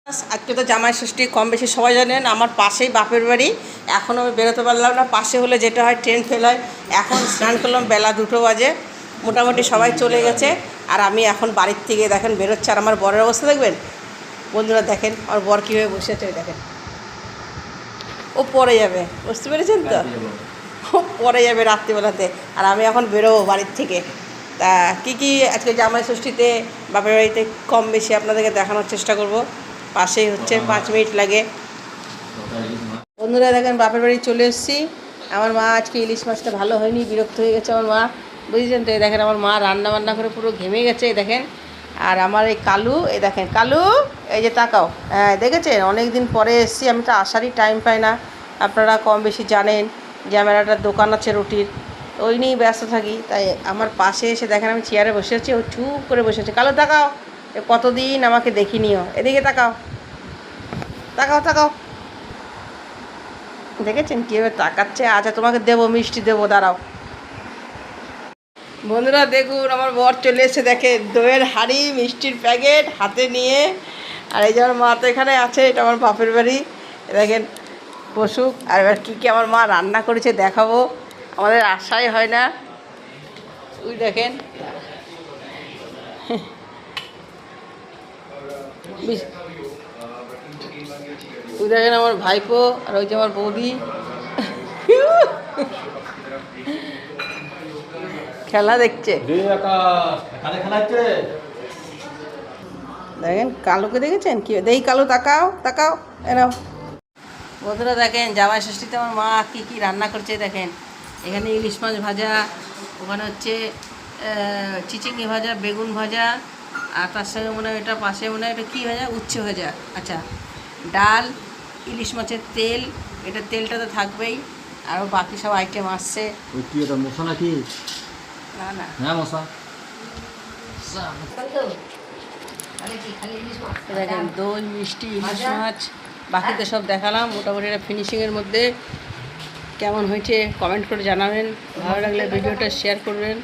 আজকে তো জামাই ষষ্ঠী, কম বেশি সবাই জানেন। আমার পাশেই বাপের বাড়ি। এখনও আমি বেরোতে পারলাম না। পাশে হলে যেটা হয় ট্রেন ফেল হয়। এখন স্নান করলাম, বেলা 2টো বাজে, মোটামুটি সবাই চলে গেছে। আর আমি এখন বাড়ির থেকে দেখেন বেরোচ্ছে। আর আমার বরের অবস্থা দেখবেন বন্ধুরা, দেখেন আমার বর কীভাবে বসে আছে, দেখেন ও পরে যাবে, বুঝতে পেরেছেন তো, ও পরে যাবে রাত্রিবেলাতে। আর আমি এখন বেরোবো বাড়ির থেকে। তা কী আজকে জামাই ষষ্ঠীতে বাপের বাড়িতে কম বেশি আপনাদেরকে দেখানোর চেষ্টা করব। পাশেই হচ্ছে, 5 মিনিট লাগে। বন্ধুরা দেখেন বাপের বাড়ি চলে এসেছি। আমার মা আজকে ইলিশ মাছটা ভালো হয়নি, বিরক্ত হয়ে গেছে আমার মা, বুঝেছেন তো। এই দেখেন আমার মা রান্না বান্না করে পুরো ঘেমে গেছে, এই দেখেন। আর আমার এই কালু, এই দেখেন কালু, এই যে তাকাও, হ্যাঁ দেখেছেন, অনেক দিন পরে এসেছি। আমি তো আসারই টাইম পাই না, আপনারা কম বেশি জানেন যে আমার একটা দোকান আছে রুটির, ওই নিয়েই ব্যস্ত থাকি। তাই আমার পাশে এসে দেখেন আমি চেয়ারে বসে আছি, ও চুপ করে বসে আছে। কালু তাকাও, কতদিন আমাকে দেখিনিও, এদিকে তাকাও, তাকাও তাকাও, দেখেছেন কীভাবে তাকাচ্ছে। আচ্ছা তোমাকে দেবো, মিষ্টি দেবো, দাঁড়াও। বন্ধুরা দেখুন আমার বর চলে এসে, দেখে দইয়ের হাঁড়ি, মিষ্টির প্যাকেট হাতে নিয়ে। আর এই যে আমার মা তো এখানে আছে, এটা আমার বাপের বাড়ি। দেখেন বসুক। আর এবার কী আমার মা রান্না করেছে দেখাবো, আমাদের আশাই হয় না। ওই দেখেন ওই দেখেন আমার ভাইপো, আর ওই যে আমার বৌদি খেলা দেখছে। দেখেন কালুকে দেখেছেন কি, দেখি কালু তাকাও তাকাও, এনাও। বন্ধুরা দেখেন জামাই ষষ্ঠীতে আমার মা কী কী রান্না করছে দেখেন। এখানে ইলিশ মাছ ভাজা, ওখানে হচ্ছে চিচিঙ্গি ভাজা, বেগুন ভাজা, আর তার সঙ্গে মনে হয় এটা পাশে মনে হয় এটা কী ভাজা, উচ্ছে ভাজা, আচ্ছা, ডাল, ইলিশ মাছের তেল, এটা তেলটা তো থাকবেই, আরও বাকি সব আইটেম আসছে। কি এটা মশা নাকি? না না, হ্যাঁ মশা। দেখেন দই, মিষ্টি, ইলিশ মাছ, বাকিতে সব দেখালাম। মোটামুটি এটা ফিনিশিংয়ের মধ্যে। কেমন হয়েছে কমেন্ট করে জানাবেন, ভালো লাগলে ভিডিওটা শেয়ার করবেন।